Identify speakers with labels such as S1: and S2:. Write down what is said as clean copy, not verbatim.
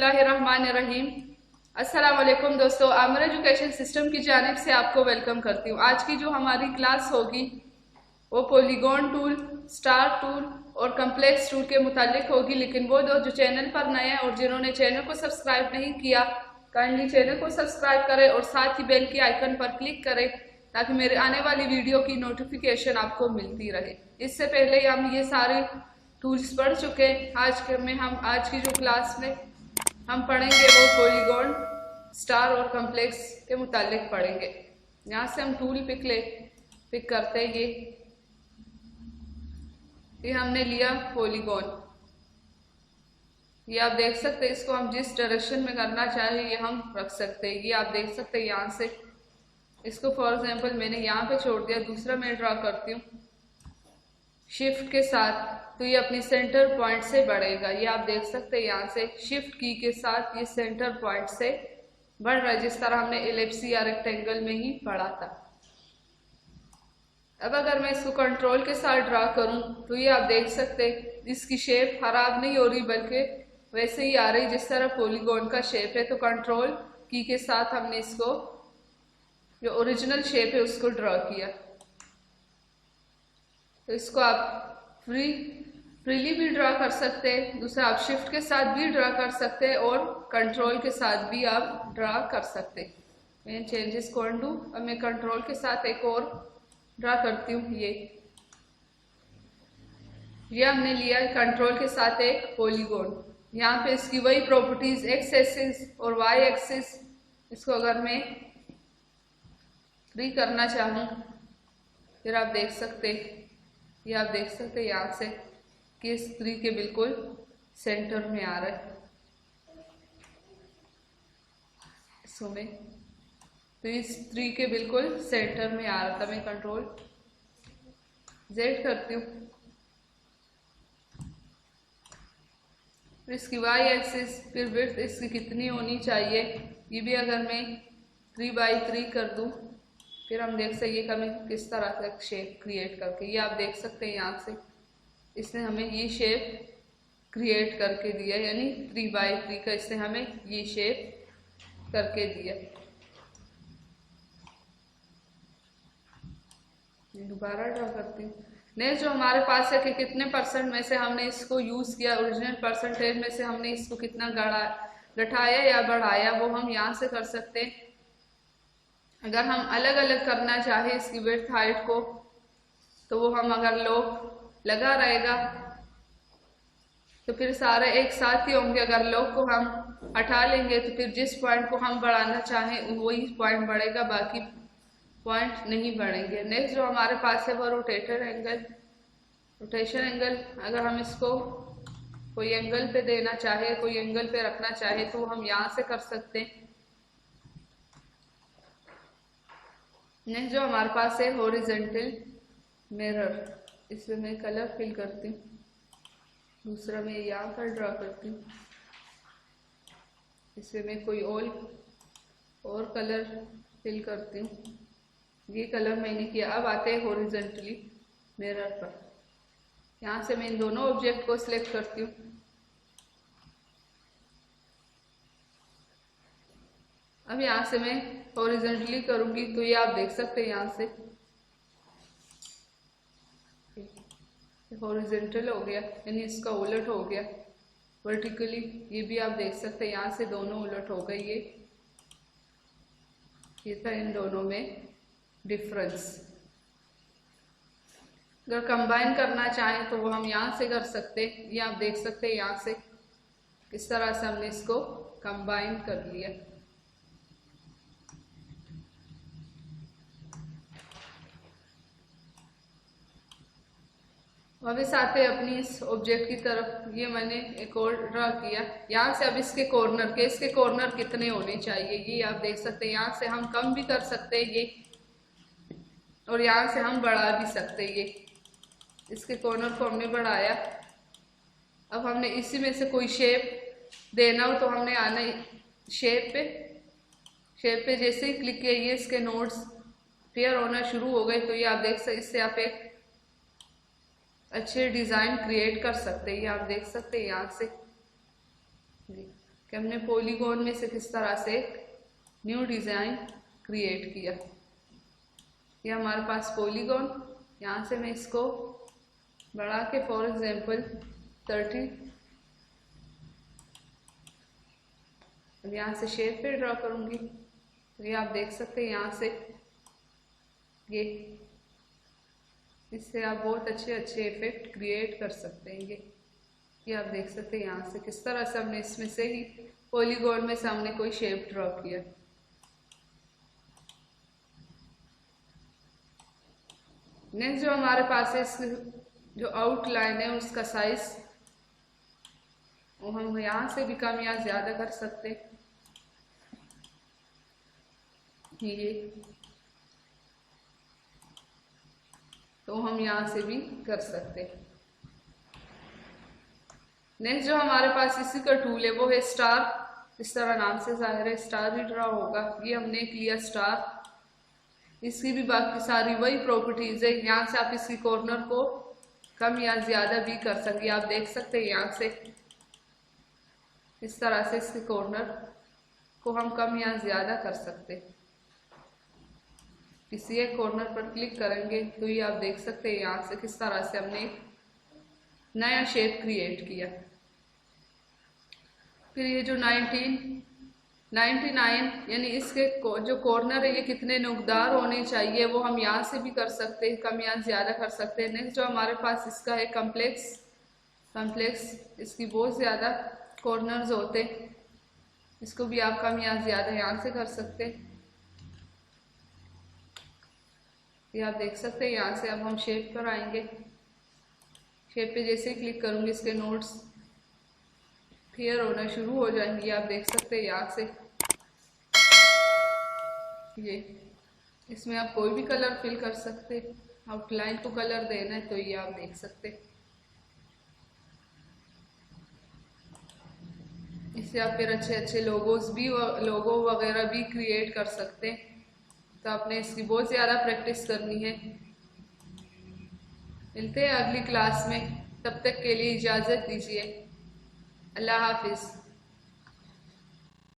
S1: बिस्मिल्लाहिर्रहमानिर्रहीम। अस्सलाम वालेकुम दोस्तों, आमिर एजुकेशन सिस्टम की जानिब से आपको वेलकम करती हूँ। आज की जो हमारी क्लास होगी वो पॉलीगॉन टूल, स्टार टूल और कम्प्लेक्स टूल के मुतालिक होगी। लेकिन वो जो चैनल पर नए हैं और जिन्होंने चैनल को सब्सक्राइब नहीं किया, काइंडली चैनल को सब्सक्राइब करें और साथ ही बेल के आइकन पर क्लिक करें ताकि मेरे आने वाली वीडियो की नोटिफिकेशन आपको मिलती रहे। इससे पहले हम ये सारे टूल्स पढ़ चुके हैं। आज की जो क्लास में हम पढ़ेंगे वो पॉलीगॉन, स्टार और कम्प्लेक्स के मुतालिक पढ़ेंगे। यहाँ से हम टूल पिक करते हैं। ये हमने लिया पॉलीगॉन। ये आप देख सकते हैं, इसको हम जिस डायरेक्शन में करना चाहें ये हम रख सकते हैं। ये आप देख सकते हैं यहाँ से। इसको फॉर एग्जांपल मैंने यहाँ पे छोड़ दिया। दूसरा मैं ड्रा करती हूँ शिफ्ट के साथ, तो ये अपनी सेंटर पॉइंट से बढ़ेगा। ये आप देख सकते हैं यहाँ से शिफ्ट की के साथ ये सेंटर पॉइंट से बढ़ रहा है, जिस तरह हमने एलिप्स या रेक्टेंगल में ही पढ़ा था। अब अगर मैं इसको कंट्रोल के साथ ड्रा करूं तो ये आप देख सकते हैं इसकी शेप खराब नहीं हो रही, बल्कि वैसे ही आ रही जिस तरह पॉलीगॉन का शेप है। तो कंट्रोल की के साथ हमने इसको जो ओरिजिनल शेप है उसको ड्रा किया। तो इसको आप फ्रीली भी ड्रा कर सकते हैं। दूसरा आप शिफ्ट के साथ भी ड्रा कर सकते हैं और कंट्रोल के साथ भी आप ड्रा कर सकते हैं। मैं चेंजेस को अनडू, अब मैं कंट्रोल के साथ एक और ड्रा करती हूँ। ये हमने लिया कंट्रोल के साथ एक पॉलीगॉन। यहाँ पे इसकी वही प्रॉपर्टीज एक्स एक्सिस और वाई एक्सिस, इसको अगर मैं फ्री करना चाहूँ फिर आप देख सकते, ये आप देख सकते यहाँ से कि इस ट्री के बिल्कुल सेंटर में आ रहा है इसमें। तो इस ट्री के बिल्कुल सेंटर में आ रहा था। मैं कंट्रोल जेड करती हूँ। फिर इसकी वाई एक्सिस, फिर विड्थ इसकी कितनी होनी चाहिए ये भी अगर मैं 3x3 कर दूँ, फिर हम देख सकते ये हमें किस तरह का शेप क्रिएट करके, ये आप देख सकते हैं यहाँ से इसने हमें ये शेप क्रिएट करके दिया, यानी 3x3 का इसने हमें ये शेप करके दिया। दोबारा ड्रा करती हूँ। नेक्स्ट जो हमारे पास है कि कितने परसेंट में से हमने इसको यूज़ किया, ओरिजिनल परसेंटेज में से हमने इसको कितना घटाया या बढ़ाया, वो हम यहाँ से कर सकते हैं। अगर हम अलग अलग करना चाहे इसकी विड्थ हाइट को, तो वो हम अगर लॉग लगा रहेगा तो फिर सारे एक साथ ही होंगे। अगर लॉग को हम हटा लेंगे तो फिर जिस पॉइंट को हम बढ़ाना चाहें वही पॉइंट बढ़ेगा, बाकी पॉइंट नहीं बढ़ेंगे। नेक्स्ट जो हमारे पास है वो रोटेशन एंगल। अगर हम इसको कोई एंगल पे देना चाहे, कोई एंगल पे रखना चाहे तो हम यहाँ से कर सकते हैं। नेक्स्ट जो हमारे पास है हॉरिजॉन्टल मिरर, इसमें मैं कलर फिल करती हूँ। दूसरा मैं यहाँ पर ड्रा करती हूँ। इसमें मैं कोई और कलर फिल करती हूँ। ये कलर मैंने किया। अब आते हैं हॉरिजॉन्टली मिरर पर। यहाँ से मैं इन दोनों ऑब्जेक्ट को सिलेक्ट करती हूँ। अब यहाँ से मैं हॉरिजॉन्टली करूँगी तो ये आप देख सकते हैं यहाँ से हॉरिजॉन्टल हो गया, यानी इसका उलट हो गया। वर्टिकली ये भी आप देख सकते हैं यहाँ से दोनों उलट हो गई। ये था इन दोनों में डिफरेंस। अगर कंबाइन करना चाहें तो वो हम यहाँ से कर सकते हैं। ये आप देख सकते हैं यहाँ से किस तरह से हमने इसको कंबाइन कर लिया। वापस आते अपनी इस ऑब्जेक्ट की तरफ। ये मैंने एक और ड्रा किया। यहाँ से अब इसके कॉर्नर कितने होने चाहिए ये आप देख सकते हैं। यहाँ से हम कम भी कर सकते हैं ये, और यहाँ से हम बढ़ा भी सकते हैं। ये इसके कॉर्नर को हमने बढ़ाया। अब हमने इसी में से कोई शेप देना हो तो हमने आना शेप पे जैसे ही क्लिक किया ये इसके नोड्स पेयर होना शुरू हो गए। तो ये आप देख सकते, इससे आप एक अच्छे डिज़ाइन क्रिएट कर सकते हैं। ये आप देख सकते हैं यहाँ से कि हमने पॉलीगॉन में से किस तरह से न्यू डिज़ाइन क्रिएट किया। ये हमारे पास पॉलीगॉन, यहाँ से मैं इसको बढ़ा के फॉर एग्जांपल 30, अब यहाँ से शेप पे ड्रॉ करूँगी। तो ये आप देख सकते हैं यहाँ से, ये इससे आप बहुत अच्छे अच्छे इफेक्ट क्रिएट कर सकते हैं। ये आप देख सकते हैं यहाँ से किस तरह से हमने इसमें से ही पॉलीगॉन में से हमने कोई शेप ड्रॉ किया। नेक्स्ट जो हमारे पास है, इसकी जो आउटलाइन है उसका साइज वो हम यहाँ से भी कम या ज़्यादा कर सकते हैं। ये तो हम यहाँ से भी कर सकते हैं। नेक्स्ट जो हमारे पास इसी का टूल है वो है स्टार। इस तरह नाम से जाहिर है स्टार ही ड्रॉ होगा। ये हमने किया स्टार, इसकी भी बाकी सारी वही प्रॉपर्टीज है। यहाँ से आप इसकी कॉर्नर को कम या ज़्यादा भी कर सकते हैं। आप देख सकते हैं यहाँ से इस तरह से इसके कॉर्नर को हम कम या ज़्यादा कर सकते हैं। किसी एक कॉर्नर पर क्लिक करेंगे तो ये आप देख सकते हैं यहाँ से किस तरह से हमने नया शेप क्रिएट किया। फिर ये जो 99 यानी इसके जो कॉर्नर है ये कितने नुकदार होने चाहिए वो हम यहाँ से भी कर सकते हैं, कम या ज़्यादा कर सकते हैं। नेक्स्ट जो हमारे पास इसका है कम्प्लेक्स, इसकी बहुत ज़्यादा कॉर्नर्स होते हैं, इसको भी आप कम या ज़्यादा यहाँ से कर सकते हैं। ये आप देख सकते हैं यहाँ से। अब हम शेप पर आएंगे। शेप पे जैसे ही क्लिक करूँगी इसके नोट्स क्लियर होना शुरू हो जाएंगे। आप देख सकते हैं यहाँ से ये इसमें आप कोई भी कलर फिल कर सकते हैं। आउटलाइन को कलर देना है तो ये आप देख सकते हैं। इससे आप फिर अच्छे अच्छे लोगो वगैरह भी क्रिएट कर सकते हैं। तो आपने इसकी बहुत ज़्यादा प्रैक्टिस करनी है। मिलते हैं अगली क्लास में, तब तक के लिए इजाज़त दीजिए। अल्लाह हाफिज़।